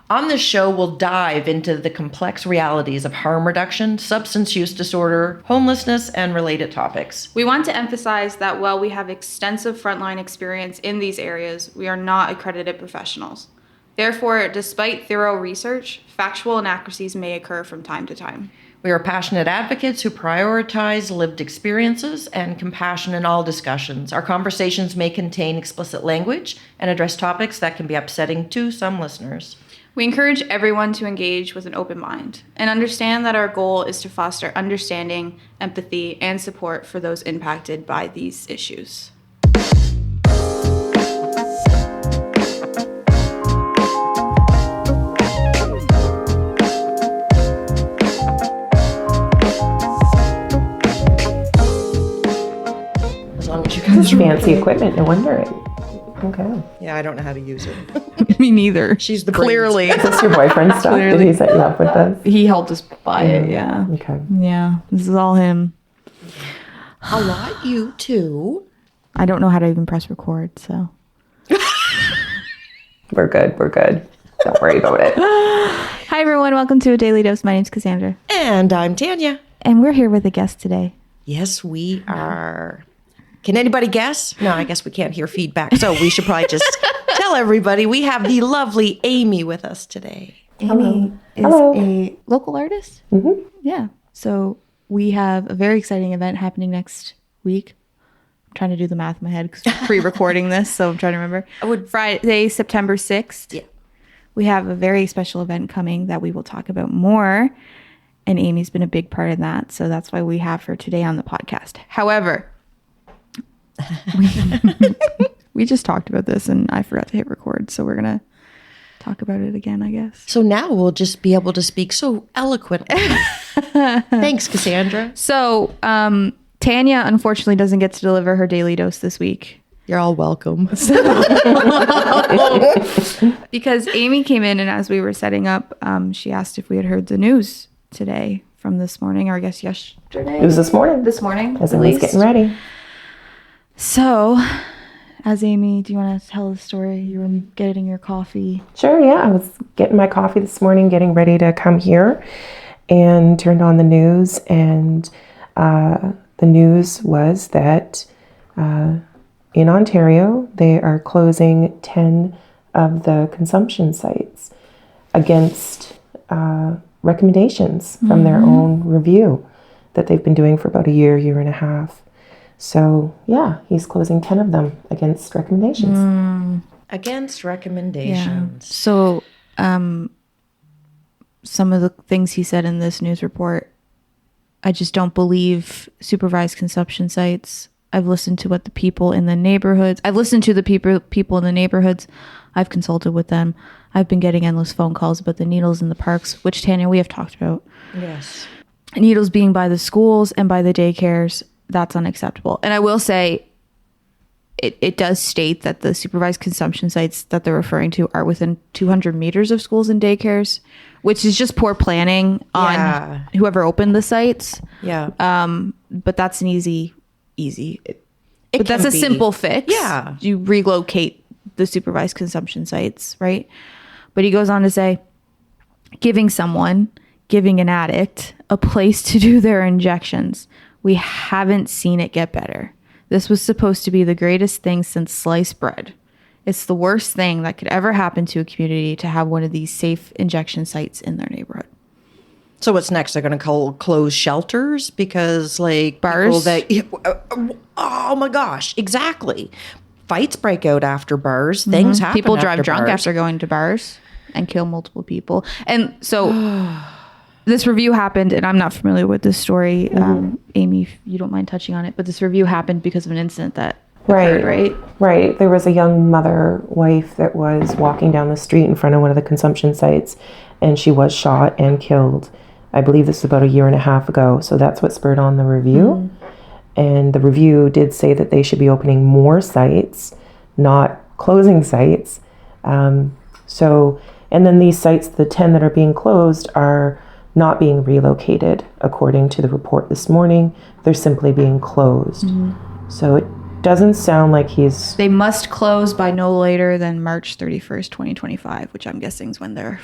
On this show, we'll dive into the complex realities of harm reduction, substance use disorder, homelessness, and related topics. We want to emphasize that while we have extensive frontline experience in these areas, we are not accredited professionals. Therefore, despite thorough research, factual inaccuracies may occur from time to time. We are passionate advocates who prioritize lived experiences and compassion in all discussions. Our conversations may contain explicit language and address topics that can be upsetting to some listeners. We encourage everyone to engage with an open mind and understand that our goal is to foster understanding, empathy, and support for those impacted by these issues. As long as you guys fancy equipment, no wonder it. Okay. Yeah, I don't know how to use it. Me neither. She's the Clearly. Is this your boyfriend's stuff? Did he set you up with this? He helped us buy it, yeah. Okay. Yeah, this is all him. A lot you too. I don't know how to even press record, so. We're good. Don't worry about it. Hi, everyone. Welcome to A Daily Dose. My name's Cassandra. And I'm Tanya. And we're here with a guest today. Yes, we are. Can anybody guess? No, I guess we can't hear feedback. So we should probably just tell everybody we have the lovely Amy with us today. Amy is Hello. a local artist. Mm-hmm. Yeah. So we have a very exciting event happening next week. I'm trying to do the math in my head because we're pre-recording this, so I'm trying to remember. Friday, September 6th. Yeah. We have a very special event coming that we will talk about more. And Amy's been a big part of that. So that's why we have her today on the podcast. However, we just talked about this and I forgot to hit record. So we're going to talk about it again, I guess. So now we'll just be able to speak so eloquently. Thanks, Cassandra. So Tanya, unfortunately, doesn't get to deliver her daily dose this week. You're all welcome. Because Amy came in and as we were setting up, she asked if we had heard the news today from this morning, or I guess yesterday. It was this morning. This morning, As at I was least. getting ready. So, as Amy, do you want to tell the story? You were getting your coffee. Sure, yeah. I was getting my coffee this morning, getting ready to come here, and turned on the news. And the news was that in Ontario, they are closing 10 of the consumption sites against recommendations from their own review that they've been doing for about a year and a half. So, yeah, he's closing 10 of them against recommendations. Against recommendations. So, some of the things he said in this news report, I just don't believe supervised consumption sites. I've listened to what the people in the neighborhoods, I've consulted with them. I've been getting endless phone calls about the needles in the parks, which, Tanya, we have talked about. Yes. Needles being by the schools and by the daycares, that's unacceptable. And I will say, it does state that the supervised consumption sites that they're referring to are within 200 meters of schools and daycares, which is just poor planning on whoever opened the sites. Yeah. But that's an easy. But that's a simple fix. Yeah. You relocate the supervised consumption sites, right? But he goes on to say, giving an addict a place to do their injections. We haven't seen it get better. This was supposed to be the greatest thing since sliced bread. It's the worst thing that could ever happen to a community to have one of these safe injection sites in their neighborhood. So what's next? They're going to close shelters because, like, bars. Oh my gosh! Exactly. Fights break out after bars. Things happen. People drive drunk bars. after going to bars and kill multiple people. And so this review happened, and I'm not familiar with this story. Amy, if you don't mind touching on it, but this review happened because of an incident that occurred, right? Right. There was a young wife that was walking down the street in front of one of the consumption sites, and she was shot and killed. I believe this was about a year and a half ago. So that's what spurred on the review. And the review did say that they should be opening more sites, not closing sites. And then these sites, the 10 that are being closed, are not being relocated, according to the report this morning. They're simply being closed. So it doesn't sound like he's... They must close by no later than March 31st, 2025, which I'm guessing is when their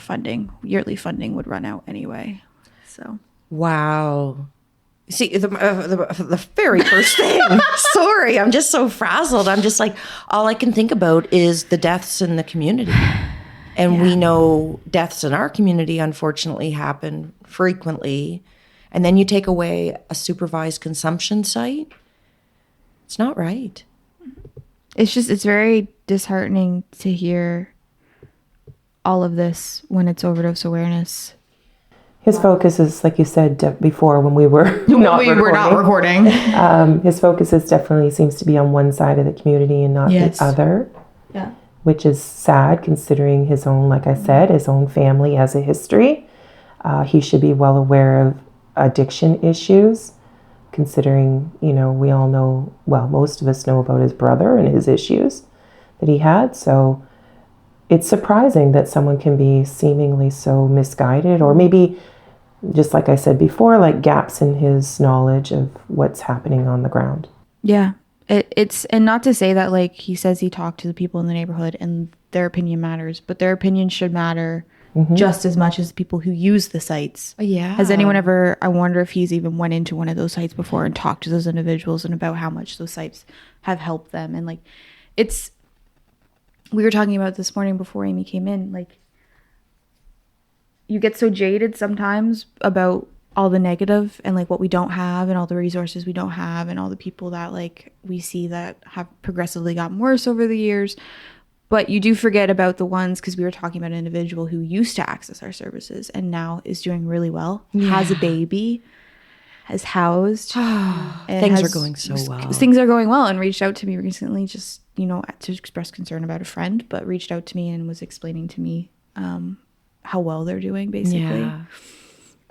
yearly funding would run out anyway. So. Wow. See, the very first thing, sorry, I'm just so frazzled. I'm just like, all I can think about is the deaths in the community. And we know deaths in our community, unfortunately, happen frequently. And then you take away a supervised consumption site. It's not right. It's very disheartening to hear all of this when it's overdose awareness. His focus is, like you said before, when we were not recording. His focus is definitely seems to be on one side of the community and not the other. Yeah. Which is sad considering his own, like I said, his own family has a history. He should be well aware of addiction issues, considering, we all know, well, most of us know about his brother and his issues that he had. So it's surprising that someone can be seemingly so misguided, or maybe, just like I said before, like gaps in his knowledge of what's happening on the ground. Yeah. It's, and not to say that, like, he says he talked to the people in the neighborhood and their opinion matters, but their opinion should matter just as much as the people who use the sites. Yeah. Has anyone ever, I wonder if he's even went into one of those sites before and talked to those individuals and about how much those sites have helped them. And, like, we were talking about this morning before Amy came in, like, you get so jaded sometimes about all the negative and, like, what we don't have and all the resources we don't have and all the people that, like, we see that have progressively gotten worse over the years. But you do forget about the ones, because we were talking about an individual who used to access our services and now is doing really well, has a baby, has housed. Things are going so well. Things are going well, and reached out to me recently just, to express concern about a friend, but reached out to me and was explaining to me how well they're doing, basically. Yeah.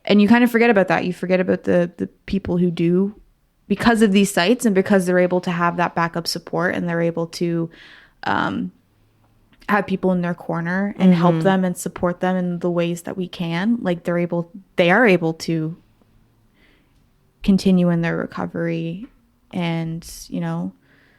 And you kind of forget about that. You forget about the people who do, because of these sites and because they're able to have that backup support and they're able to have people in their corner and help them and support them in the ways that we can. Like, they are able to continue in their recovery and,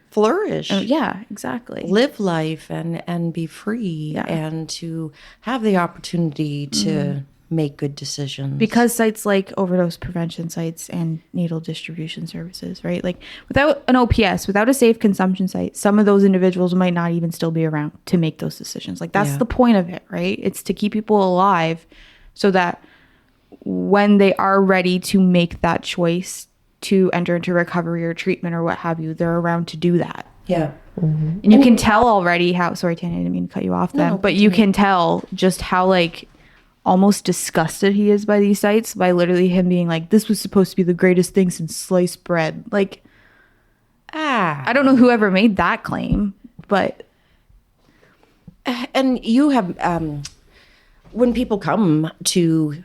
flourish. Yeah, exactly. Live life and be free and to have the opportunity to make good decisions. Because sites like overdose prevention sites and needle distribution services, right? Like, without an OPS, without a safe consumption site, some of those individuals might not even still be around to make those decisions. Like, that's the point of it, right? It's to keep people alive so that when they are ready to make that choice to enter into recovery or treatment or what have you, they're around to do that. Yeah. And you can tell already how, sorry, Tanya, I didn't mean to cut you off then, but you can tell just how, like, almost disgusted he is by these sites, by literally him being like, this was supposed to be the greatest thing since sliced bread. Like, I don't know whoever made that claim, but. And you have, when people come to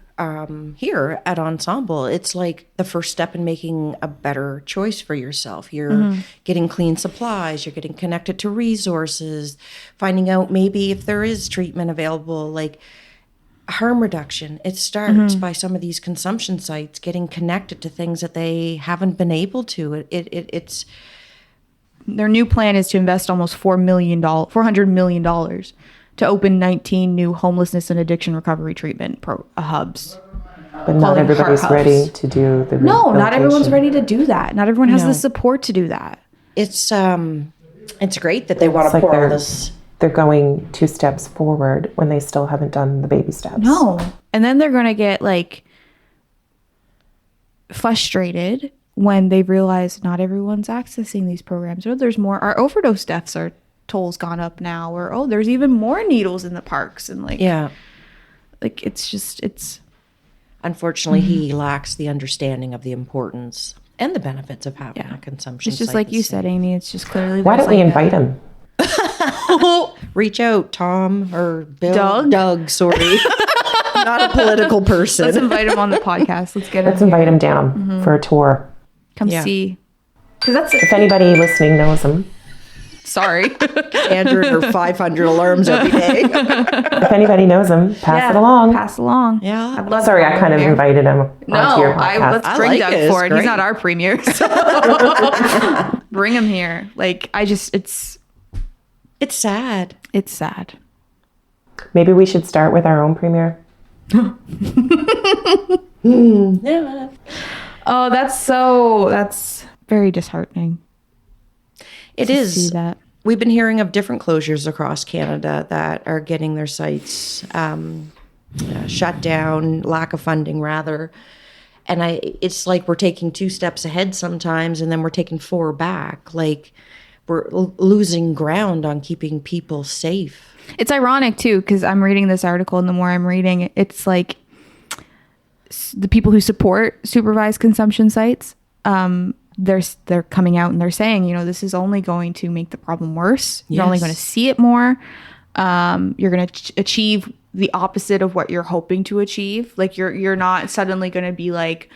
here at Ensemble, it's like the first step in making a better choice for yourself. You're getting clean supplies, you're getting connected to resources, finding out maybe if there is treatment available, like harm reduction. It starts by some of these consumption sites getting connected to things that they haven't been able to. It's their new plan is to invest almost $400 million to open 19 new homelessness and addiction recovery treatment hubs. But not everybody's ready to do the No, not everyone's ready to do that. Not everyone has the support to do that. It's great that they want to pour all this. They're going 2 steps forward when they still haven't done the baby steps. No. And then they're going to get, like, frustrated when they realize not everyone's accessing these programs. Or there's more. Our overdose deaths are toll's gone up now. Or, there's even more needles in the parks. And, like, like, it's. Unfortunately, he lacks the understanding of the importance and the benefits of having a consumption It's just site like you said, Amy. It's just clearly. Why don't we invite him? Reach out, Tom or Bill. Doug, sorry. Not a political person. Let's invite him on the podcast. Let's invite him down for a tour. Come see. Because if anybody listening knows him. Sorry. Andrew and her 500 alarms every day. If anybody knows him, pass it along. Pass along. Yeah. I'd love Sorry, to I have kind him of here. invited him onto your podcast. Let's I bring like Doug it. It's for it. He's great. not our premier. So. Bring him here. Like, It's sad. it's sad. Maybe we should start with our own premiere. Yeah. Oh, that's very disheartening. It to is. see that. We've been hearing of different closures across Canada that are getting their sites shut down, lack of funding rather. And it's like we're taking 2 steps ahead sometimes, and then we're taking 4 back. Like we're losing ground on keeping people safe. It's ironic too, because I'm reading this article, and the more I'm reading, it's like the people who support supervised consumption sites, they're coming out and they're saying, you know, this is only going to make the problem worse. You're only Yes. going to see it more. You're going to achieve the opposite of what you're hoping to achieve. Like you're not suddenly going to be like,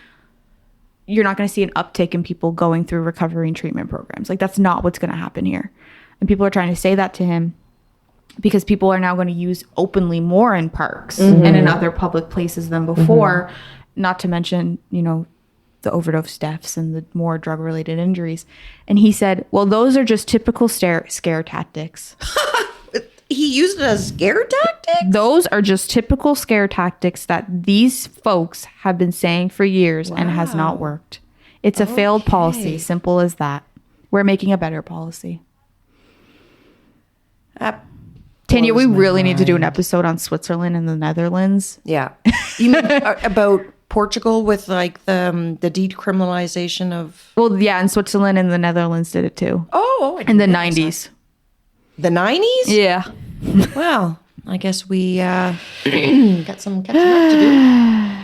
you're not going to see an uptick in people going through recovery and treatment programs. Like that's not what's going to happen here. And people are trying to say that to him because people are now going to use openly more in parks and in other public places than before. Not to mention, you know, the overdose deaths and the more drug-related injuries. And he said, well, those are just typical scare tactics. He used it as scare tactic? Those are just typical scare tactics that these folks have been saying for years and has not worked. It's a failed policy, simple as that. We're making a better policy. Tanya, we really need to do an episode on Switzerland and the Netherlands. Yeah. You mean about Portugal with like the decriminalization of... Well, yeah, and Switzerland and the Netherlands did it too. Oh. In the 90s. The 90s? Yeah. Well, I guess we got some catching up to do.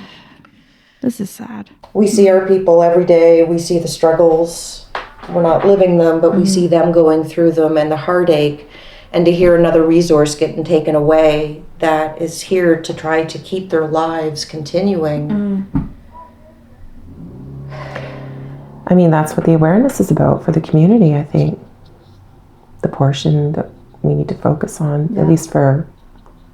This is sad. We see our people every day. We see the struggles. We're not living them, but we see them going through them and the heartache. And to hear another resource getting taken away that is here to try to keep their lives continuing. I mean, that's what the awareness is about for the community, I think. The portion that we need to focus on, at least for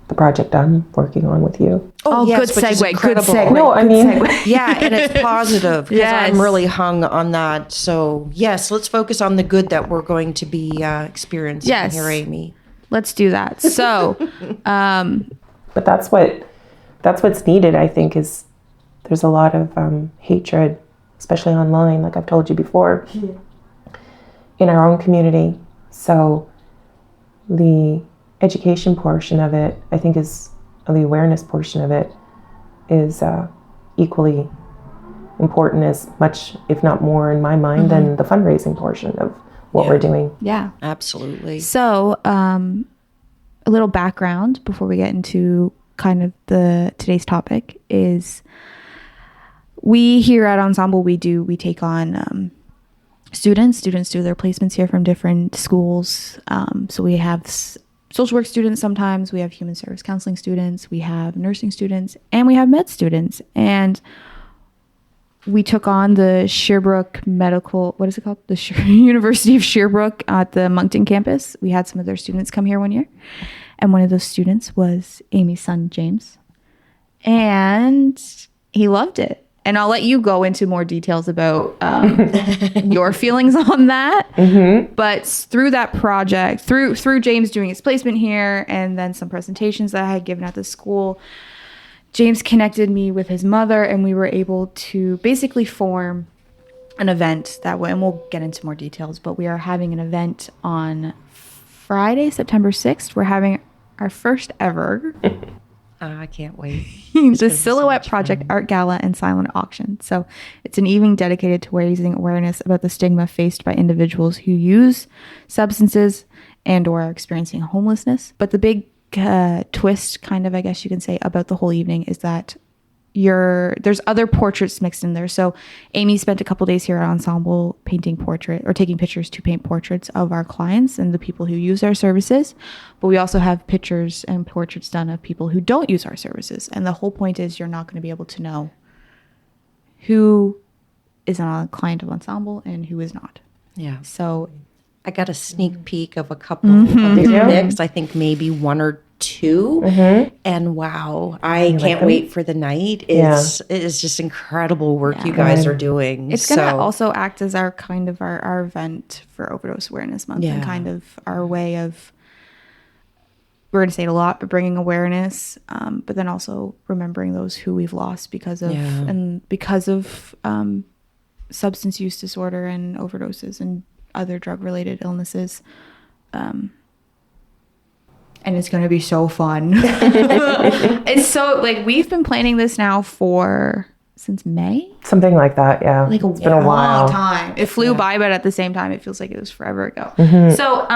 the project I'm working on with you. Oh, yes, good which is segue. Good incredible. segue. No, I mean, Yeah, and it's positive because Yes. I'm really hung on that. So, yes, let's focus on the good that we're going to be experiencing Yes. here, Amy. Let's do that. So, but that's what's needed, I think, is there's a lot of hatred, especially online, like I've told you before, in our own community. So the education portion of it, I think, is the awareness portion of it is equally important, as much, if not more, in my mind, than the fundraising portion of what we're doing. yeah. Absolutely. So, a little background before we get into kind of today's topic is we here at Ensemble, we take on students do their placements here from different schools. So we have social work students sometimes, we have human service counseling students, we have nursing students, and we have med students. And we took on the Sherbrooke Medical, what is it called? The University of Sherbrooke at the Moncton campus. We had some of their students come here one year. And one of those students was Amy's son, James. And he loved it. And I'll let you go into more details about your feelings on that. Mm-hmm. But through that project, through James doing his placement here and then some presentations that I had given at the school, James connected me with his mother, and we were able to basically form an event that way. And we'll get into more details, but we are having an event on Friday, September 6th. We're having our first ever I can't wait. the Silhouette Project Art Gala and Silent Auction. So it's an evening dedicated to raising awareness about the stigma faced by individuals who use substances and or are experiencing homelessness. But the big twist, kind of, I guess you can say, about the whole evening is that there's other portraits mixed in there. So Amy spent a couple days here at Ensemble taking pictures to paint portraits of our clients and the people who use our services. But we also have pictures and portraits done of people who don't use our services. And the whole point is you're not going to be able to know who is a client of Ensemble and who is not. Yeah. So I got a sneak peek of a couple of the picks. I think maybe one or two. And wow, I can't wait for the night. It is just incredible work you guys are doing. It's going to also act as our kind of our event for Overdose Awareness Month and kind of our way of, we're going to say it a lot, but bringing awareness, but then also remembering those who we've lost because of substance use disorder and overdoses and other drug-related illnesses. And it's going to be so fun. It's so, like, we've been planning this now since May? Something like that, yeah. Like it's been a while. Long time. It flew by, but at the same time, it feels like it was forever ago. So,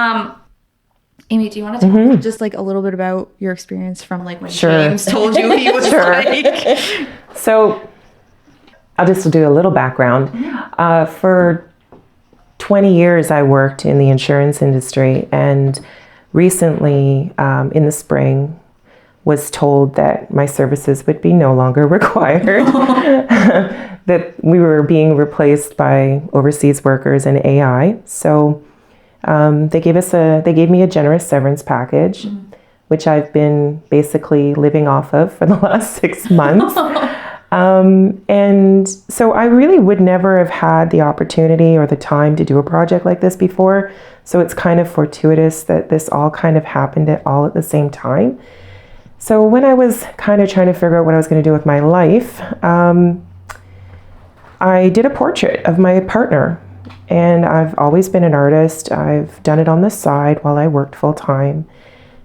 Amy, do you want to talk just like a little bit about your experience from like when James told you he was like... So I'll just do a little background. For 20 years, I worked in the insurance industry, and recently in the spring was told that my services would be no longer required, that we were being replaced by overseas workers and AI. So they gave me a generous severance package, which I've been basically living off of for the last 6 months. And so I really would never have had the opportunity or the time to do a project like this before. So it's kind of fortuitous that this all kind of happened all at the same time. So when I was kind of trying to figure out what I was going to do with my life, I did a portrait of my partner. And I've always been an artist. I've done it on the side while I worked full time.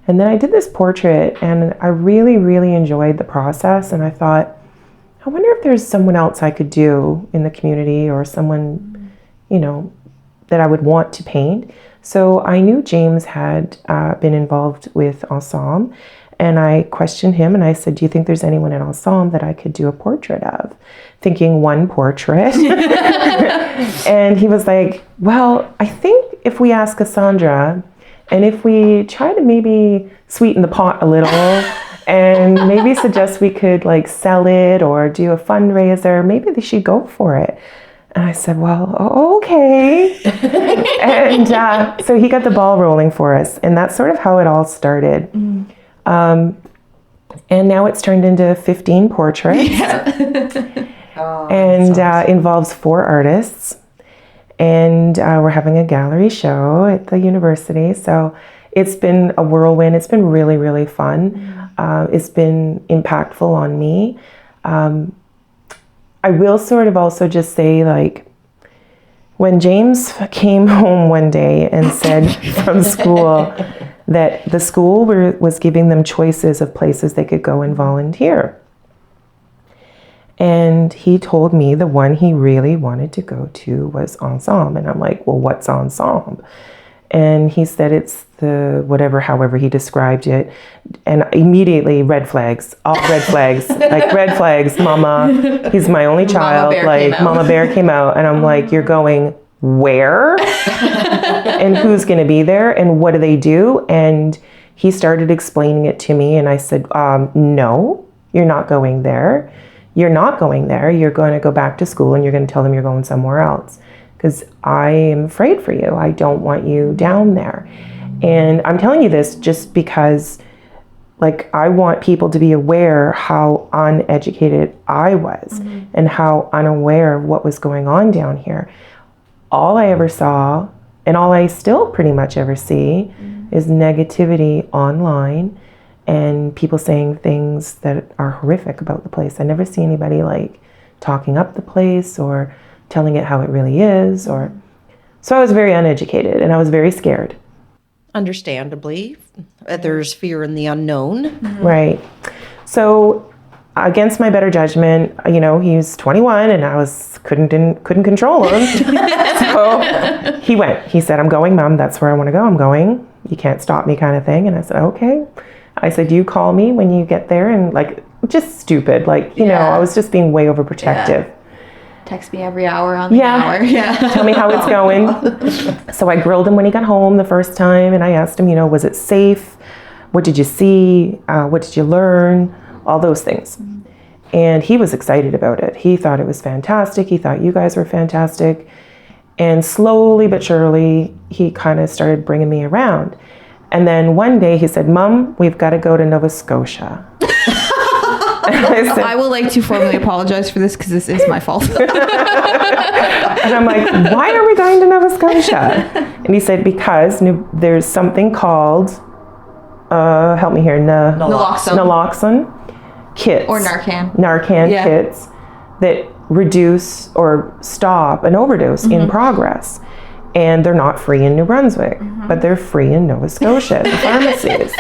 And then I did this portrait, and I really, really enjoyed the process. And I thought, I wonder if there's someone else I could do in the community, or someone, that I would want to paint. So I knew James had been involved with Ensemble, and I questioned him and I said, do you think there's anyone in Ensemble that I could do a portrait of? Thinking one portrait. And he was like, well, I think if we ask Cassandra, and if we try to maybe sweeten the pot a little, and maybe suggest we could like sell it or do a fundraiser, maybe they should go for it. And I said, well, okay. And so he got the ball rolling for us. And that's sort of how it all started. And now it's turned into 15 portraits. And involves 4 artists. And we're having a gallery show at the university. So it's been a whirlwind. It's been really, really fun. It's been impactful on me. I will sort of also just say, like, when James came home one day and said from school that the school was giving them choices of places they could go and volunteer. And he told me the one he really wanted to go to was Ensemble. And I'm like, well, what's Ensemble? And he said it's the however he described it. And immediately red flags, all red flags, like red flags, mama, he's my only child. Mama Bear came out. And I'm like, you're going where? And who's going to be there? And what do they do? And he started explaining it to me. And I said, no, you're not going there. You're not going there. You're going to go back to school and you're going to tell them you're going somewhere else. Because I am afraid for you. I don't want you down there. And I'm telling you this just because, like, I want people to be aware how uneducated I was and how unaware of what was going on down here. All I ever saw, and all I still pretty much ever see, is negativity online and people saying things that are horrific about the place. I never see anybody, like, talking up the place or telling it how it really is. So I was very uneducated and I was very scared. Understandably, there's fear in the unknown. Right. So against my better judgment, he's 21 and I couldn't control him. So he went. He said, I'm going, Mom. That's where I want to go. I'm going. You can't stop me, kind of thing. And I said, okay. I said, you call me when you get there. And like, just stupid. Like, I was just being way overprotective. Yeah. Text me every hour on the hour. Yeah. Tell me how it's going. So I grilled him when he got home the first time. And I asked him, was it safe? What did you see? What did you learn? All those things. And he was excited about it. He thought it was fantastic. He thought you guys were fantastic. And slowly but surely, he kind of started bringing me around. And then one day he said, Mom, we've got to go to Nova Scotia. I would like to formally apologize for this because this is my fault. And I'm like, why are we going to Nova Scotia? And he said, because there's something called, help me here, naloxone kits. Or Narcan. Narcan kits that reduce or stop an overdose in progress. And they're not free in New Brunswick, but they're free in Nova Scotia at the pharmacies.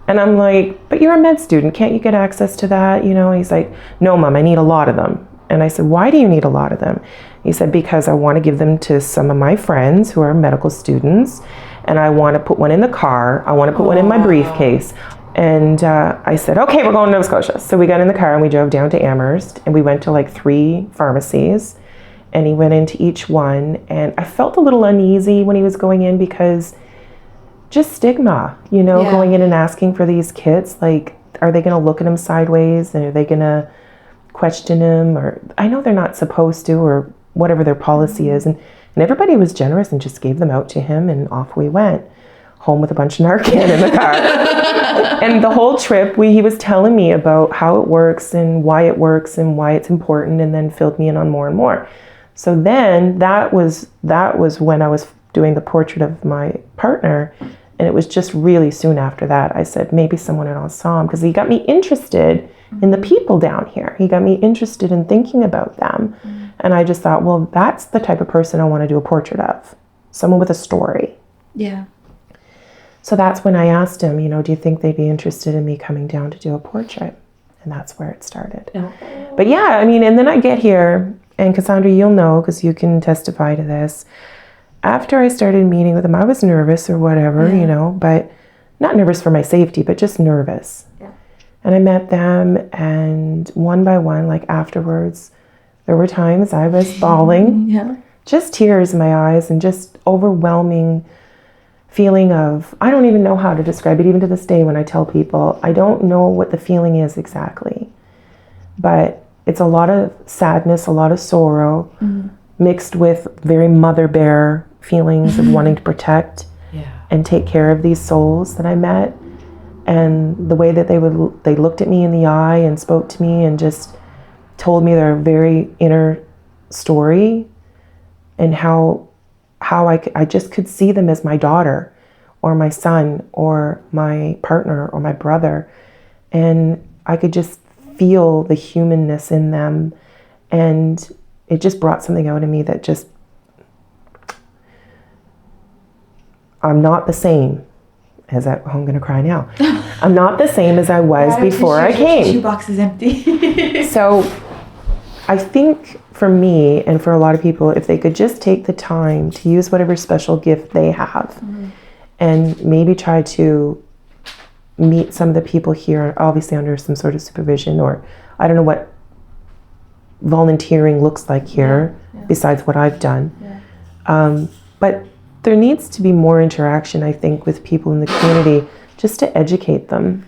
And I'm like, but you're a med student. Can't you get access to that? You know, he's like, no, Mom, I need a lot of them. And I said, why do you need a lot of them? He said, because I want to give them to some of my friends who are medical students. And I want to put one in the car. I want to put one in my briefcase. And I said, okay, we're going to Nova Scotia. So we got in the car and we drove down to Amherst. And we went to like 3 pharmacies. And he went into each one. And I felt a little uneasy when he was going in because just stigma, you know, going in and asking for these kits. Like, are they going to look at him sideways? And are they going to question him? Or I know they're not supposed to, or whatever their policy is. And everybody was generous and just gave them out to him. And off we went. Home with a bunch of Narcan in the car. And the whole trip, he was telling me about how it works and why it's important, and then filled me in on more and more. So then that was when I was doing the portrait of my partner. And it was just really soon after that, I said, maybe someone else saw him, because he got me interested in the people down here. He got me interested in thinking about them. And I just thought, well, that's the type of person I want to do a portrait of. Someone with a story. Yeah. So that's when I asked him, you know, do you think they'd be interested in me coming down to do a portrait? And that's where it started. Oh. But yeah, I mean, and then I get here, and Cassandra, you'll know, because you can testify to this. After I started meeting with them, I was nervous or whatever, you know, but not nervous for my safety, but just nervous. Yeah. And I met them, and one by one, like afterwards, there were times I was bawling, just tears in my eyes, and just overwhelming feeling of, I don't even know how to describe it, even to this day when I tell people, I don't know what the feeling is exactly. But it's a lot of sadness, a lot of sorrow, mixed with very mother bear feelings of wanting to protect and take care of these souls that I met. And the way that they looked at me in the eye and spoke to me and just told me their very inner story, and how I just could see them as my daughter or my son or my partner or my brother. And I could just feel the humanness in them. And it just brought something out of me that just, I'm not the same as I'm going to cry now. I'm not the same as I was before I came. Your box is empty. So I think for me and for a lot of people, if they could just take the time to use whatever special gift they have and maybe try to meet some of the people here, obviously under some sort of supervision, or I don't know what volunteering looks like here besides what I've done. But there needs to be more interaction, I think, with people in the community just to educate them.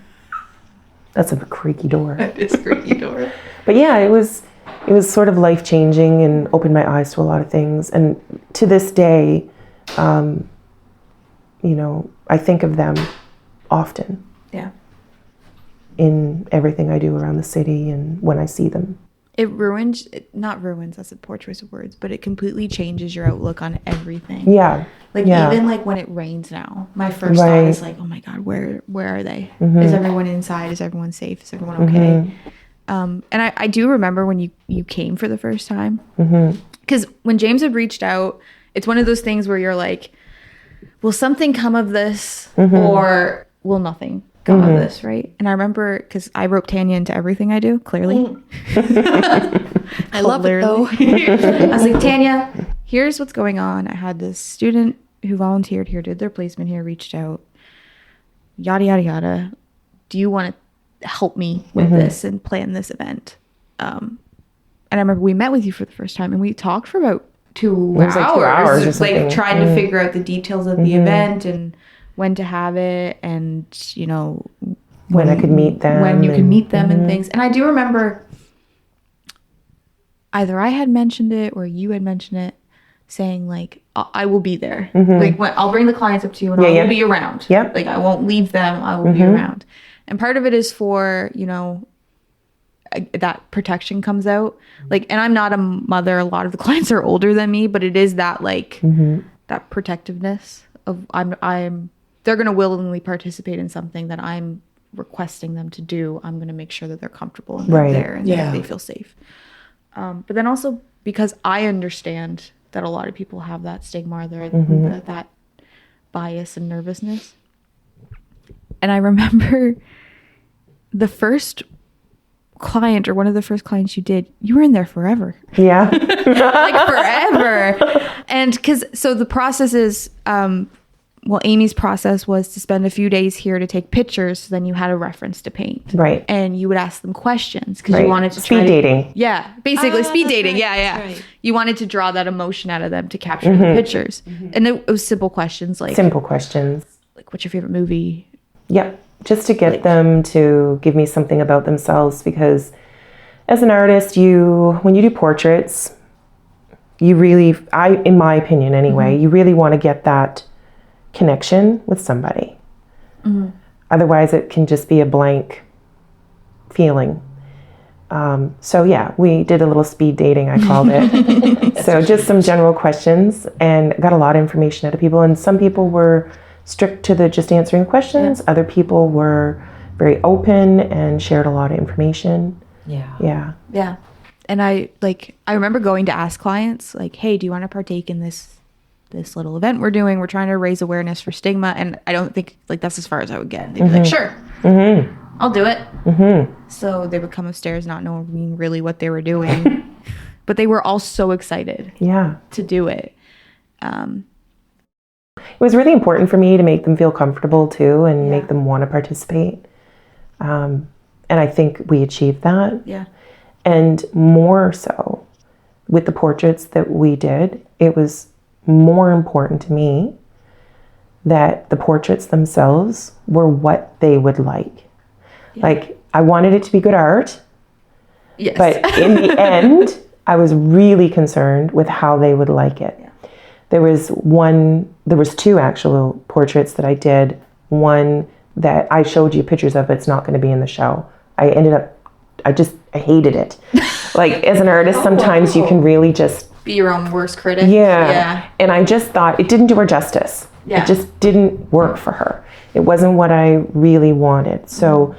That's a creaky door. It's a creaky door. But yeah, it was sort of life-changing and opened my eyes to a lot of things. And to this day, you know, I think of them often. Yeah. In everything I do around the city and when I see them. Not ruins, that's a poor choice of words, but it completely changes your outlook on everything. Yeah. Like even like when it rains now, my first thought is like, oh my God, where are they? Is everyone inside? Is everyone safe? Is everyone okay? And I do remember when you came for the first time, because when James had reached out, it's one of those things where you're like, will something come of this or will nothing come of this, right? And I remember, because I rope Tanya into everything I do, clearly. I love it though. I was like, Tanya, here's what's going on. I had this student who volunteered here, did their placement here, reached out, yada, yada, yada. Do you want to help me with this and plan this event? And I remember we met with you for the first time and we talked for about 2 hours. Like 2 hours or something. Like trying to figure out the details of the event and when to have it, and you know when I could meet them, when you could meet them and things. And I do remember either I had mentioned it or you had mentioned it. saying like, I will be there. Like I'll bring the clients up to you and I will be around. Yep. Like I won't leave them. I will be around. And part of it is for, that protection comes out. Like, and I'm not a mother. A lot of the clients are older than me, but it is that like that protectiveness of they're going to willingly participate in something that I'm requesting them to do. I'm going to make sure that they're comfortable and they're there and that they feel safe. But then also because I understand that a lot of people have that stigma or that bias and nervousness. And I remember the first client or one of the first clients you did, you were in there forever. Yeah. Like forever. And so the process is, Amy's process was to spend a few days here to take pictures. So then you had a reference to paint. Right. And you would ask them questions because you wanted to speed dating. Yeah. Basically speed dating. Right, Yeah. right. You wanted to draw that emotion out of them to capture the pictures. And it was simple questions like, like, what's your favorite movie? Yep. Just to get them to give me something about themselves, because as an artist, when you do portraits, you really, in my opinion anyway, you really want to get that connection with somebody. Otherwise it can just be a blank feeling. So yeah, we did a little speed dating, I called it. So just some general questions and got a lot of information out of people. And some people were strict to just answering questions. Other people were very open and shared a lot of information. Yeah. And I remember going to ask clients like, hey, do you want to partake in this little event we're doing? We're trying to raise awareness for stigma. And I don't think like that's as far as I would get. They'd be like, sure, I'll do it. So they would come upstairs not knowing really what they were doing, but they were all so excited to do it. It was really important for me to make them feel comfortable too and make them want to participate. And I think we achieved that. Yeah. And more so with the portraits that we did, it was more important to me that the portraits themselves were what they would like. Like I wanted it to be good art. Yes. But in the end, I was really concerned with how they would like it. There was two actual portraits that I did. One that I showed you pictures of, it's not going to be in the show. I hated it. Like as an artist, sometimes you can really just be your own worst critic. Yeah. And I just thought it didn't do her justice. It just didn't work for her. It wasn't what I really wanted. So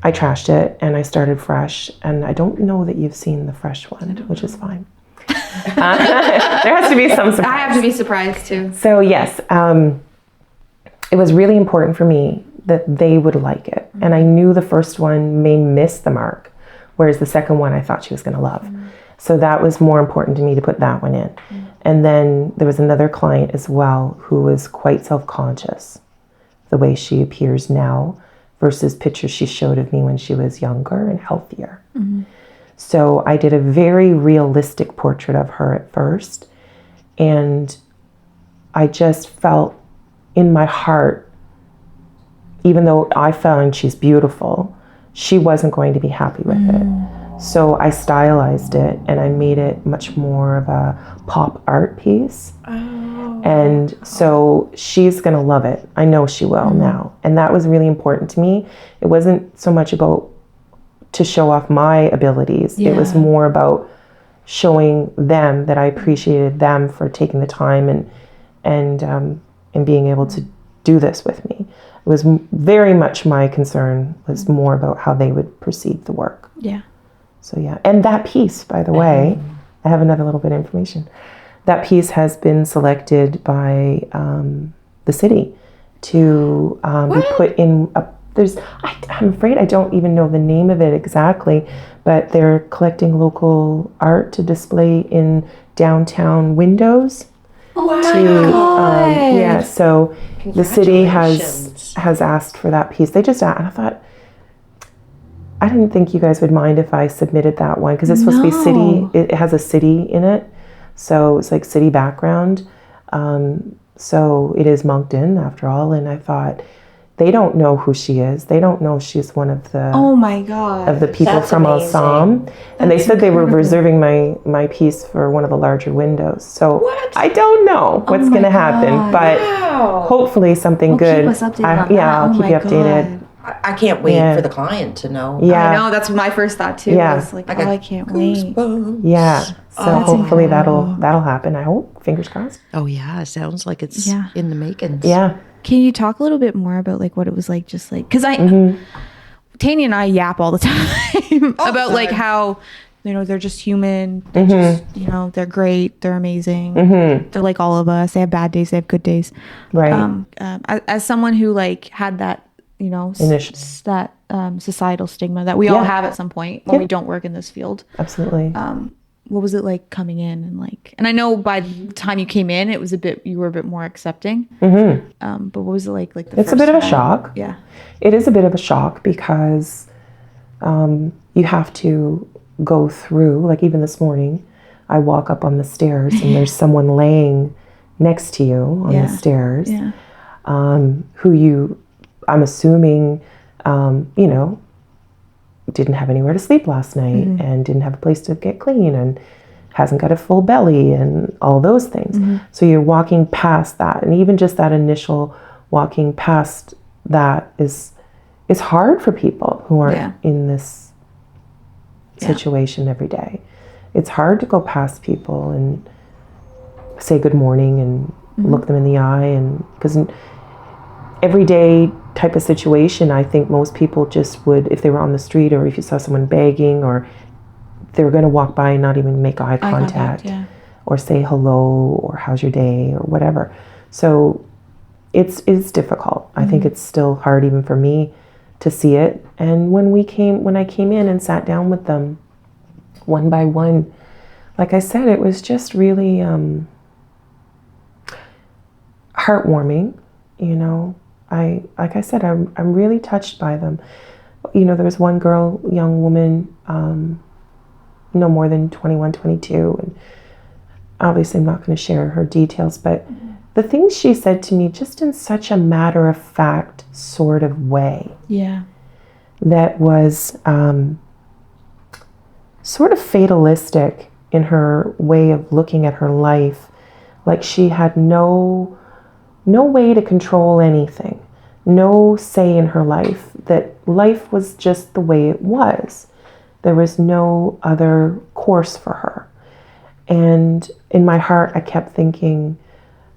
I trashed it and I started fresh. And I don't know that you've seen the fresh one, which is fine. There has to be some surprise. I have to be surprised too. So yes, it was really important for me that they would like it. And I knew the first one may miss the mark, whereas the second one I thought she was going to love. So that was more important to me to put that one in. And then there was another client as well who was quite self-conscious, the way she appears now versus pictures she showed of me when she was younger and healthier. So I did a very realistic portrait of her at first. And I just felt in my heart, even though I found she's beautiful, she wasn't going to be happy with it. So I stylized it and I made it much more of a pop art piece. And so she's going to love it. I know she will now. And that was really important to me. It wasn't so much about to show off my abilities. It was more about showing them that I appreciated them for taking the time and being able to do this with me. It was very much my concern was more about how they would perceive the work. So yeah, and that piece, by the way, I have another little bit of information. That piece has been selected by the city to be put in I'm afraid I don't even know the name of it exactly, but they're collecting local art to display in downtown windows. So the city has asked for that piece. They just asked, and I thought, I didn't think you guys would mind if I submitted that one because it's supposed to be city. It has a city in it, so it's like city background. So it is Moncton after all, and I thought, They don't know who she is. They don't know she's one of the Oh my God. of the people That's from amazing. Ensemble. And they said they were incredible. reserving my piece for one of the larger windows. So What? I don't know what's my going to happen, God. but Wow. hopefully something Well, good. keep us updated on that. Yeah, I'll Oh keep my you updated. God. I can't wait Yeah. for the client to know. Yeah. I know, that's my first thought too. Yeah. Was like, I got I can't wait. goosebumps. Yeah. So Oh. hopefully incredible. that'll happen. I hope. Fingers crossed. Oh yeah, sounds like it's Yeah. in the makings. Yeah. Can you talk a little bit more about like what it was like, just like, because Tanya and I yap all the time about like how, you know, they're just human. They're just, you know, they're great. They're amazing. They're like all of us. They have bad days. They have good days. Right. As someone who like had that, you know, Initial. that societal stigma that we all have at some point when we don't work in this field. Absolutely. What was it like coming in and I know by the time you came in, you were a bit more accepting. But what was it like the It's a first bit of a time? shock. Yeah. It is a bit of a shock because you have to go through, like even this morning, I walk up on the stairs and there's someone laying next to you on the stairs Yeah. who I'm assuming, you know, didn't have anywhere to sleep last night and didn't have a place to get clean and hasn't got a full belly and all those things. So you're walking past that, and even just that initial walking past that is hard for people who aren't in this situation every day. It's hard to go past people and say good morning and look them in the eye, and because everyday type of situation, I think most people just would, if they were on the street or if you saw someone begging, or they were going to walk by and not even make eye contact or say hello or how's your day or whatever. So it's difficult. I think it's still hard even for me to see it. And when I came in and sat down with them one by one, like I said, it was just really heartwarming, you know. Like I said, I'm really touched by them. You know, there was one girl, young woman, no more than 21, 22, and obviously I'm not going to share her details, but the things she said to me just in such a matter-of-fact sort of way that was sort of fatalistic in her way of looking at her life, like she had no way to control anything, no say in her life, that life was just the way it was. There was no other course for her. And in my heart, I kept thinking,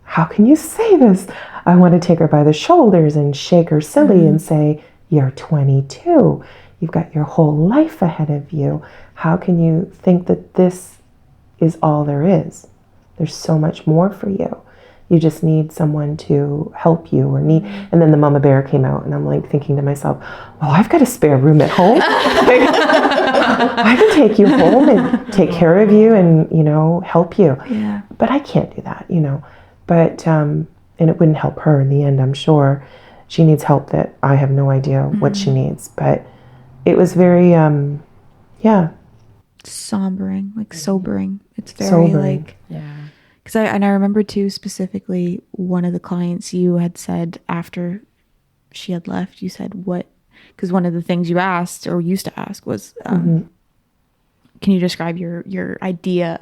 how can you say this? I want to take her by the shoulders and shake her silly and say, you're 22. You've got your whole life ahead of you. How can you think that this is all there is? There's so much more for you. You just need someone to help you and then the mama bear came out, and I'm like thinking to myself, well, I've got a spare room at home. I can take you home and take care of you and, you know, help you. Yeah. But I can't do that, you know. But, and it wouldn't help her in the end, I'm sure. She needs help that I have no idea what she needs. But it was very, sobering. It's very Sobering. because I remember too specifically one of the clients you had said after she had left, you said because one of the things you asked or used to ask was, can you describe your ideal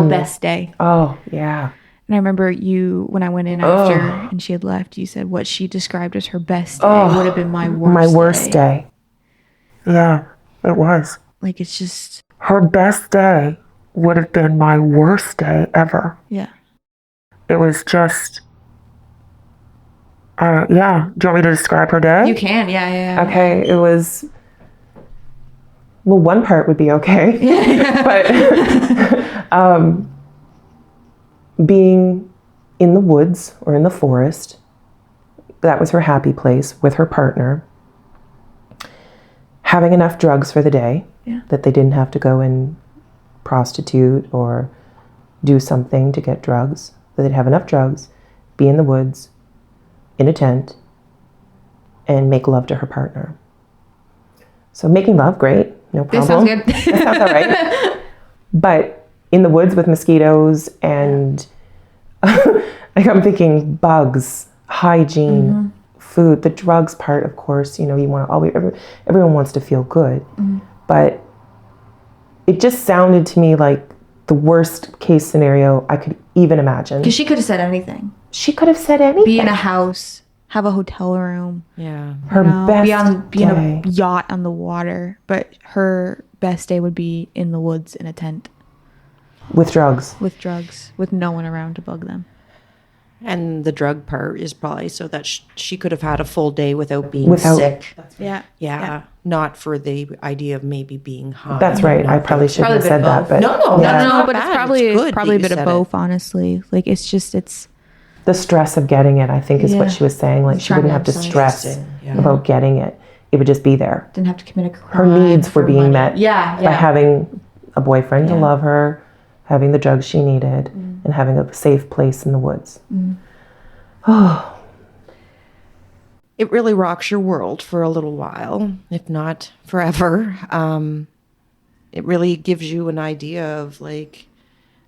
best day? Oh, yeah. And I remember when I went in after and she had left, you said what she described as her best day would have been my worst day. Yeah, it was. Like, it's just, Her best day would have been my worst day ever. yeah. It was just, do you want me to describe her day? You can, yeah. Okay, it was, well, one part would be okay. But being in the woods or in the forest, that was her happy place with her partner. Having enough drugs for the day, that they didn't have to go and prostitute or do something to get drugs, that they'd have enough drugs, be in the woods, in a tent, and make love to her partner. So making love, great, no problem. This sounds good. That sounds all right. But in the woods with mosquitoes and like I'm thinking bugs, hygiene, food. The drugs part, of course, you want to always, everyone wants to feel good. But it just sounded to me like the worst case scenario I could even imagine. Because she could have said anything. She could have said anything. Be in a house, have a hotel room. Yeah. Her best be in day. a yacht on the water. But her best day would be in the woods in a tent. With drugs. With drugs. With no one around to bug them. And the drug part is probably so that she could have had a full day without being sick. Yeah. Yeah. Not for the idea of maybe being high. That's right. I probably shouldn't have said that. But No, yeah. that's not but it's bad. probably It's good probably a that you bit of said both, honestly. Like it's The stress of getting it, I think, is what she was saying. Like, she trying wouldn't to have to stress Yeah. about getting it. It would just be there. didn't have to commit a Her crime. needs were for being money. met by having a boyfriend to love her, having the drugs she needed, and having a safe place in the woods. Oh, It really rocks your world for a little while, if not forever. It really gives you an idea of, like,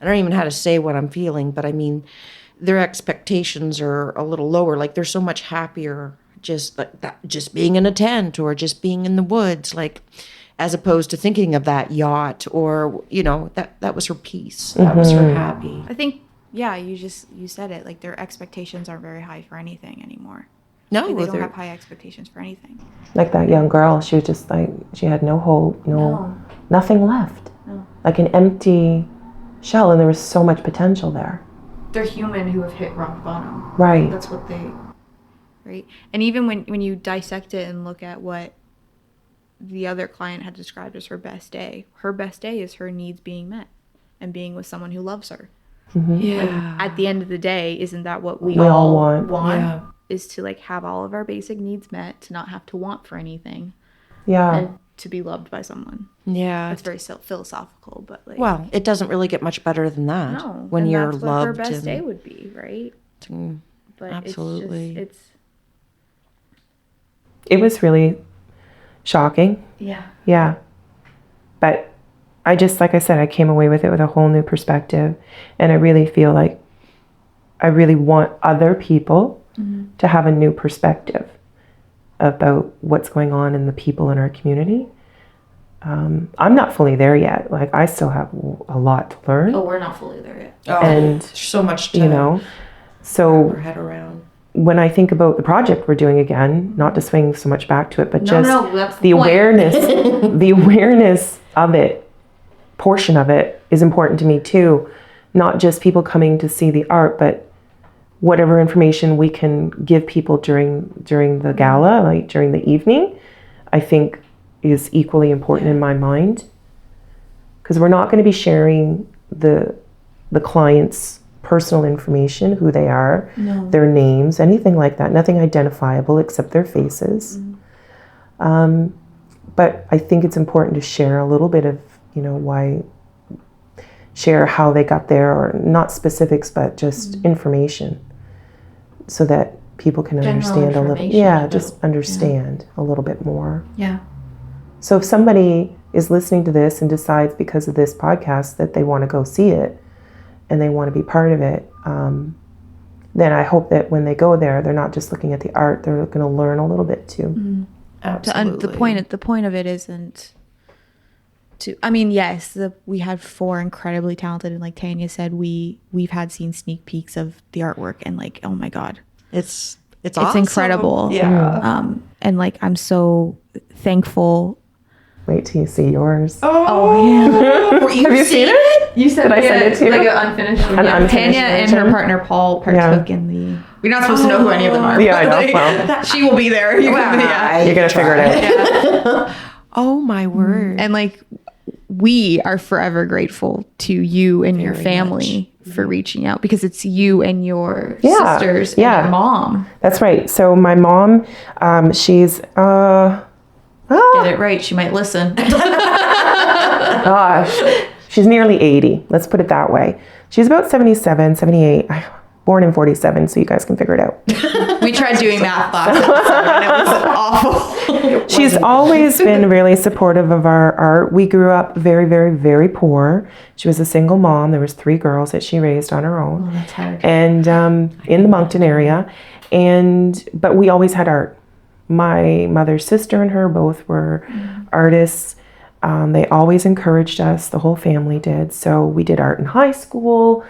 I don't even know how to say what I'm feeling, but I mean, their expectations are a little lower. Like, they're so much happier just like that, just being in a tent or just being in the woods, like, as opposed to thinking of that yacht or, that was her peace. That was her happy. I think you said it, like their expectations aren't very high for anything anymore. No, Like, they don't have high expectations for anything. like that young girl, she was just like, she had no hope, nothing left. No. Like an empty shell, and there was so much potential there. They're human who have hit rock bottom. Right. That's what right? And even when you dissect it and look at what the other client had described as her best day is her needs being met and being with someone who loves her. Yeah. At the end of the day, isn't that what we all want. Yeah. Is to like have all of our basic needs met, to not have to want for anything, Yeah. and to be loved by someone. Yeah. It's very philosophical, but like, Well, it doesn't really get much better than that. no, when and you're that's loved. what her best and- day would be, right? But absolutely. it's It was really shocking. yeah. Yeah. But I just, like I said, I came away with it with a whole new perspective. And I really feel like I really want other people to have a new perspective about what's going on in the people in our community. I'm not fully there yet. Like, I still have a lot to learn. Oh, we're not fully there yet. And, there's so much to so wrap our head around. when I think about the project we're doing again, not to swing so much back to it, but just that's the point. awareness, the awareness of it, portion of it is important to me too. Not just people coming to see the art, but whatever information we can give people during the gala, like during the evening, I think is equally important in my mind. Because we're not going to be sharing the client's personal information, who they are, their names, anything like that. Nothing identifiable except their faces. But I think it's important to share a little bit of, share how they got there, or not specifics, but just information, so that people can understand a little. Yeah, just understand a little bit more. Yeah. So if somebody is listening to this and decides because of this podcast that they want to go see it and they want to be part of it, then I hope that when they go there, they're not just looking at the art, they're going to learn a little bit too. Absolutely. The point of it isn't to, I mean, yes, we had 4 incredibly talented, and like Tanya said, we've had seen sneak peeks of the artwork, and like, oh my God, It's it's awesome. incredible. Yeah. And like, I'm so thankful. Wait till you see yours. Oh yeah. Have you seen it? You said Did I send it to you? like an unfinished. An unfinished Tanya and her version? partner Paul partook in the. We're not supposed to know who any of them are. Yeah, I know. but, like, Well. she will be there. You're You're going to figure it out. Oh my word. And like, we are forever grateful to you and your family for reaching out, because it's you and your sisters and your mom. That's right. So my mom, she's Get it right. She might listen. gosh, she's nearly 80. Let's put it that way. She's about 77, 78. Born in 47, so you guys can figure it out. We tried doing math classes and it was awful. She's always been really supportive of our art. We grew up very, very, very poor. She was a single mom. There was 3 girls that she raised on her own. That's hard. And in the Moncton area. But we always had art. My mother's sister and her both were artists. They always encouraged us. The whole family did. So we did art in high school.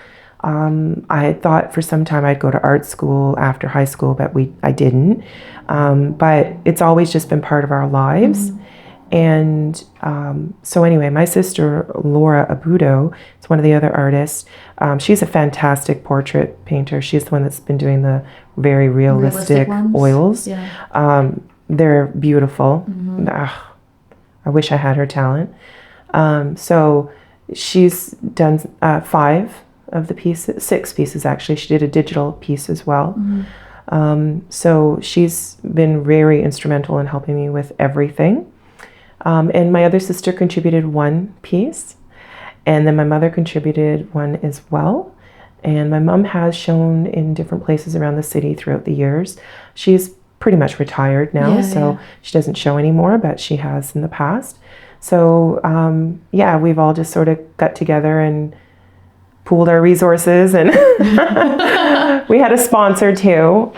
I had thought for some time I'd go to art school after high school, but I didn't. But it's always just been part of our lives. And so anyway, my sister, Laura Abudo, is one of the other artists. She's a fantastic portrait painter. She's the one that's been doing the very realistic oils. Yeah. They're beautiful. I wish I had her talent. So she's done 5 of the pieces, 6 pieces actually. She did a digital piece as well. So she's been very instrumental in helping me with everything. And my other sister contributed 1 piece, and then my mother contributed 1 as well. And my mom has shown in different places around the city throughout the years. She's pretty much retired now, so she doesn't show anymore, but she has in the past. So we've all just sort of got together and pooled our resources, and we had a sponsor too.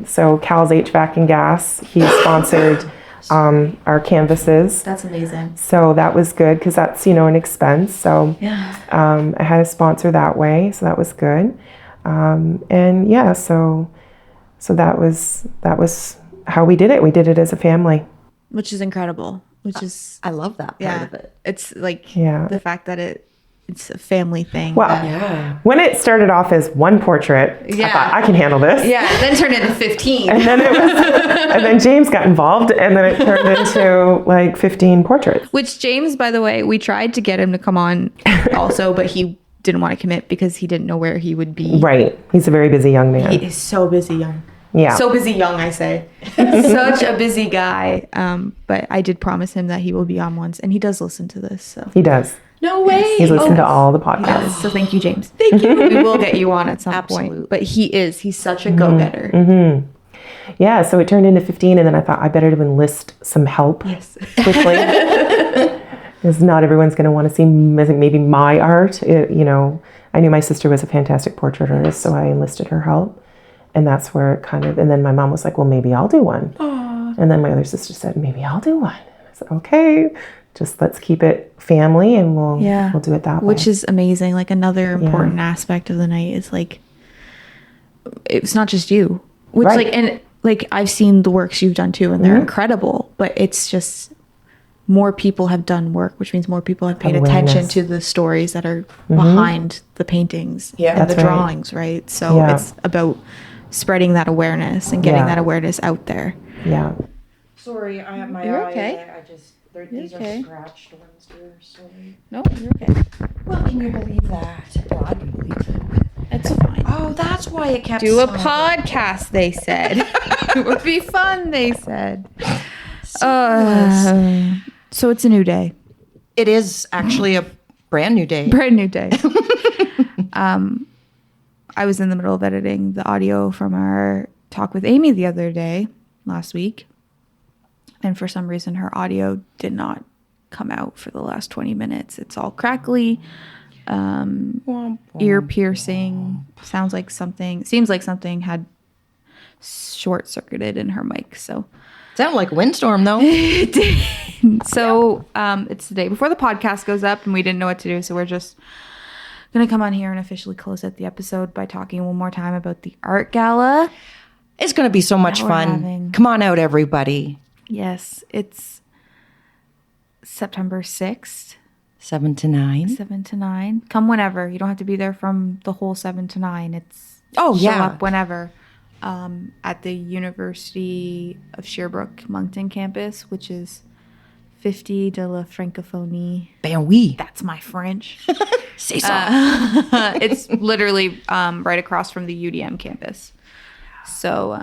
So Cal's HVAC and Gas, he sponsored our canvases. That's amazing. So that was good because that's, an expense. So I had a sponsor that way. So that was good. So that was how we did it. We did it as a family. Which is incredible. I love that part of it. It's like the fact that it's a family thing. Well, when it started off as 1 portrait, I thought I can handle this. Yeah, it then turned into 15. And then and then James got involved, and then it turned into like 15 portraits. Which James, by the way, we tried to get him to come on also, but he didn't want to commit because he didn't know where he would be. Right. He's a very busy young man. He is so busy young. Yeah. So busy young, I say. Such a busy guy. But I did promise him that he will be on once, and he does listen to this. So He does. no way. He's listened to all the podcasts. Yes. So thank you, James. Thank you. We will get you on at some point. But he's such a go-getter. Yeah, so it turned into 15, and then I thought I better enlist some help quickly. Because not everyone's going to want to see maybe my art. I knew my sister was a fantastic portrait artist, so I enlisted her help. And that's where it and then my mom was like, well, maybe I'll do one. Aww. And then my other sister said, maybe I'll do one. I said, okay, just let's keep it family, and we'll do it that way. Which is amazing. Like another important aspect of the night is like, it's not just you. Which I've seen the works you've done too, and they're incredible, but it's just more people have done work, which means more people have paid attention to the stories that are behind the paintings and the drawings, right? So it's about spreading that awareness and getting that awareness out there. Yeah. Sorry, I have my You're eye. okay. These are scratched ones here. Sorry. No, you're okay. Well, can you believe that? Well, I can believe it. It's fine. Oh, that's why it kept. Do a podcast, they said. It would be fun, they said. So it's a new day. It is actually a brand new day. Brand new day. I was in the middle of editing the audio from our talk with Amy the other day, last week. And for some reason, her audio did not come out for the last 20 minutes. It's all crackly, ear piercing. Seems like something had short circuited in her mic. So Sounded like a windstorm, though. it did. So it's the day before the podcast goes up, and we didn't know what to do. So we're just going to come on here and officially close out the episode by talking one more time about the Art Gala. It's going to be so much fun. Come on out, everybody. Yes, it's September 6th. 7 to 9. 7 to 9. Come whenever. You don't have to be there from the whole 7 to 9. It's show up whenever. At the University of Sherbrooke Moncton campus, which is 50 de la Francophonie. Ben oui. That's my French. C'est ça. It's literally right across from the UDM campus. So,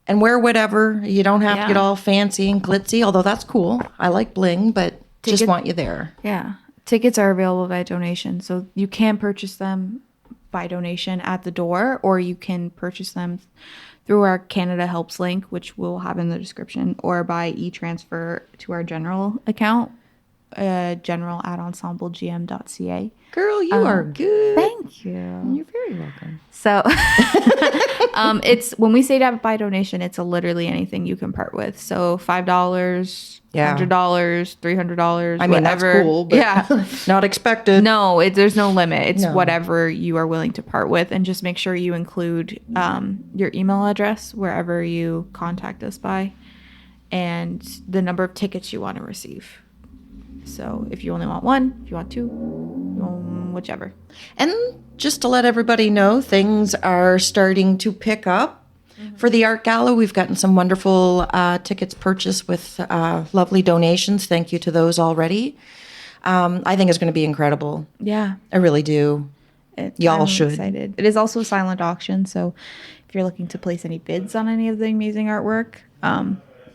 and wear whatever. You don't have to get all fancy and glitzy, although that's cool. I like bling, but just want you there. Yeah. Tickets are available by donation. So you can purchase them by donation at the door, or you can purchase them through our Canada Helps link, which we'll have in the description, or by e-transfer to our general account. general@ensemblegm.ca. Girl, you are good. Thank you. You're very welcome. So it's when we say to buy donation, it's literally anything you can part with. So $5, Yeah. $100, $300. I mean, whatever. that's cool, but yeah, not expected. no, there's no limit. It's No. whatever you are willing to part with, and just make sure you include your email address wherever you contact us by, and the number of tickets you want to receive. So if you only want one, if you want two, whichever. And just to let everybody know, things are starting to pick up. For the Art Gala, we've gotten some wonderful tickets purchased with lovely donations. Thank you to those already. I think it's going to be incredible. Yeah. I really do. Y'all I'm should. Excited. It is also a silent auction, so if you're looking to place any bids on any of the amazing artwork,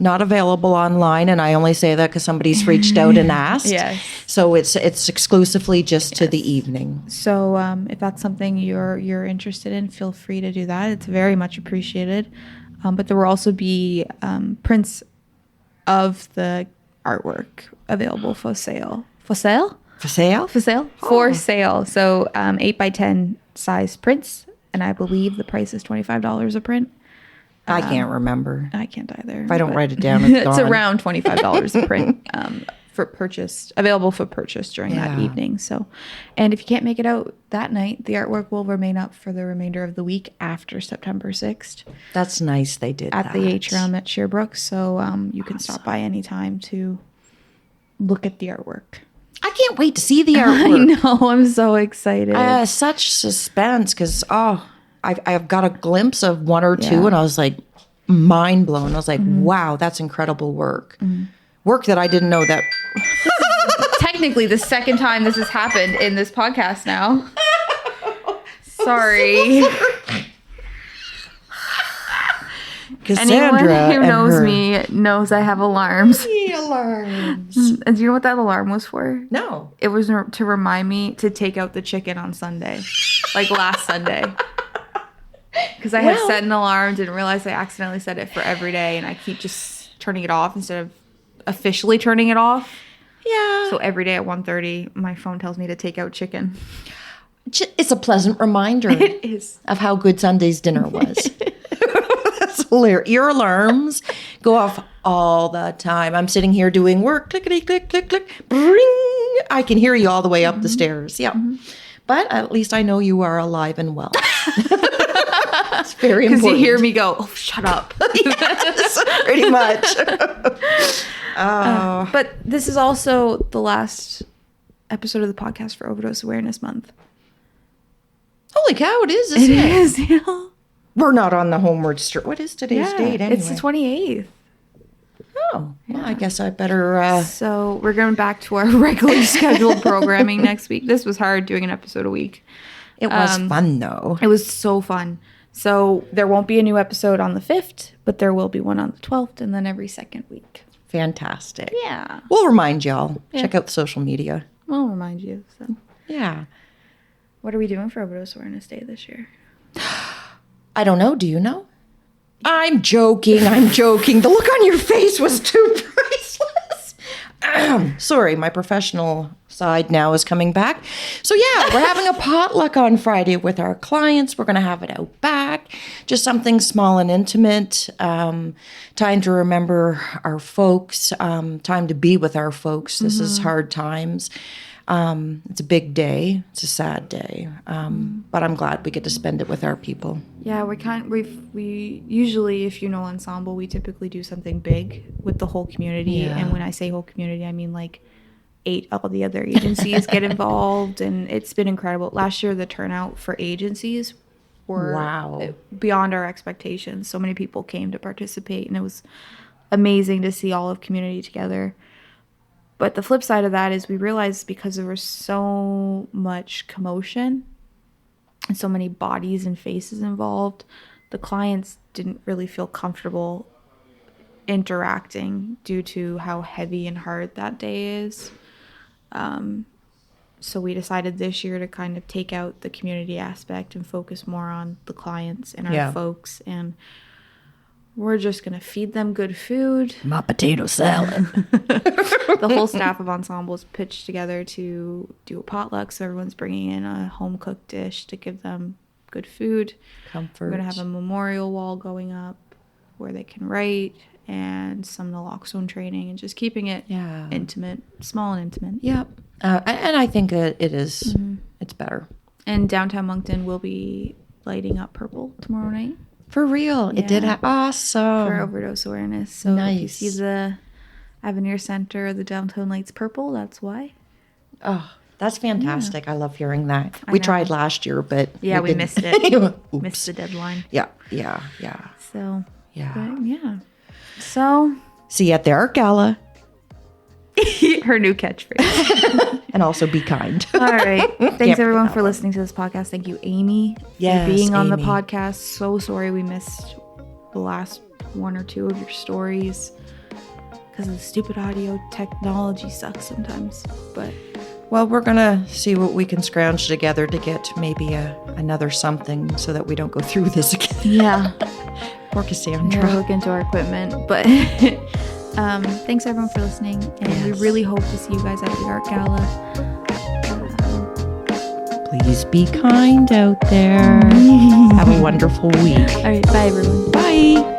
Not available online, and I only say that because somebody's reached out and asked. Yes. So it's exclusively just to the evening. So if that's something you're interested in, feel free to do that. It's very much appreciated. But there will also be prints of the artwork available for sale. For sale? For sale? For sale? Oh. For sale. So 8x10 size prints, and I believe the price is $25 a print. I can't remember. I can't either. If I don't but write it down, it's it's gone. around $25 a print for purchase, available for purchase during that Yeah. evening. So, and if you can't make it out that night, the artwork will remain up for the remainder of the week after September 6th That's nice they did at that. the atrium at Sherbrooke. So you can stop by anytime to look at the artwork. I can't wait to see the I artwork. know. I'm so excited. Such suspense because, I've got a glimpse of one or two, Yeah. and I was like mind blown. I was like, wow, that's incredible work. Work that I didn't know that. Technically, the second time this has happened in this podcast now. Sorry. Cassandra Anyone who and knows her- me knows I have alarms. Alarms. And do you know what that alarm was for? No. It was to remind me to take out the chicken on Sunday, like last Sunday. Because I had Well- set an alarm, didn't realize I accidentally set it for every day, and I keep just turning it off instead of officially turning it off. Yeah. So every day at 1:30, my phone tells me to take out chicken. It's a pleasant reminder It is. of how good Sunday's dinner was. That's hilarious. Your alarms go off all the time. I'm sitting here doing work. Clickety, click, click, click. Bring. I can hear you all the way up the stairs. Yeah. But at least I know you are alive and well. It's very Because important. you hear me go, oh, shut up. Yes, pretty much. But this is also the last episode of the podcast for Overdose Awareness Month. Holy cow, it is, isn't it? is, yeah. We're not on the homeward street. What is today's date anyway? It's the 28th. Oh, well, I guess I better... So we're going back to our regularly scheduled programming next week. This was hard doing an episode a week. It was fun, though. It was so fun. So there won't be a new episode on the 5th, but there will be one on the 12th and then every second week. Fantastic. Yeah. We'll remind y'all. Yeah. Check out the social media. I'll remind you. So, Yeah. what are we doing for Overdose Awareness Day this year? I don't know. Do you know? I'm joking. I'm joking. The look on your face was too priceless. Sorry, my professional side now is coming back. So yeah, we're having a potluck on Friday with our clients. We're going to have it out back. Just something small and intimate. Time to remember our folks. Time to be with our folks. This is hard times. It's a big day. It's a sad day. But I'm glad we get to spend it with our people. Yeah, we usually, if you know Ensemble, we typically do something big with the whole community. Yeah. And when I say whole community, I mean like 8 of the other agencies get involved, and it's been incredible. Last year, the turnout for agencies were Wow. beyond our expectations. So many people came to participate, and it was amazing to see all of community together. But the flip side of that is we realized because there was so much commotion and so many bodies and faces involved, the clients didn't really feel comfortable interacting due to how heavy and hard that day is. So we decided this year to kind of take out the community aspect and focus more on the clients and our Yeah. folks. And we're just going to feed them good food. My potato salad. The whole staff of Ensembles pitched together to do a potluck. So everyone's bringing in a home-cooked dish to give them good food. Comfort. We're going to have a memorial wall going up where they can write, and some naloxone training, and just keeping it intimate, small and intimate. Yep. And I think that it is, it's better. And downtown Moncton will be lighting up purple tomorrow night. For real. It did awesome. For overdose awareness. So if you Nice. see the Avenir Center, the downtown lights purple, that's why. Oh, that's fantastic. I love hearing that. I We know. tried last year, but Yeah, we didn't. missed it. Oops. Missed the deadline. Yeah. So, Yeah. but yeah. So, See you at the Art Gala, her new catchphrase. and also be kind. All right. Thanks forget everyone that for listening to this podcast. Thank you, Amy, Yes, for being on the Amy. podcast. So sorry we missed the last one or two of your stories because of the stupid audio technology sucks sometimes. But Well, we're going to see what we can scrounge together to get maybe another something so that we don't go through this again. yeah, Poor Cassandra. we'll look into our equipment. But thanks everyone for listening, and we Yes. really hope to see you guys at the Art Gala. Please be kind out there. Have a wonderful week. All right, bye everyone. Bye.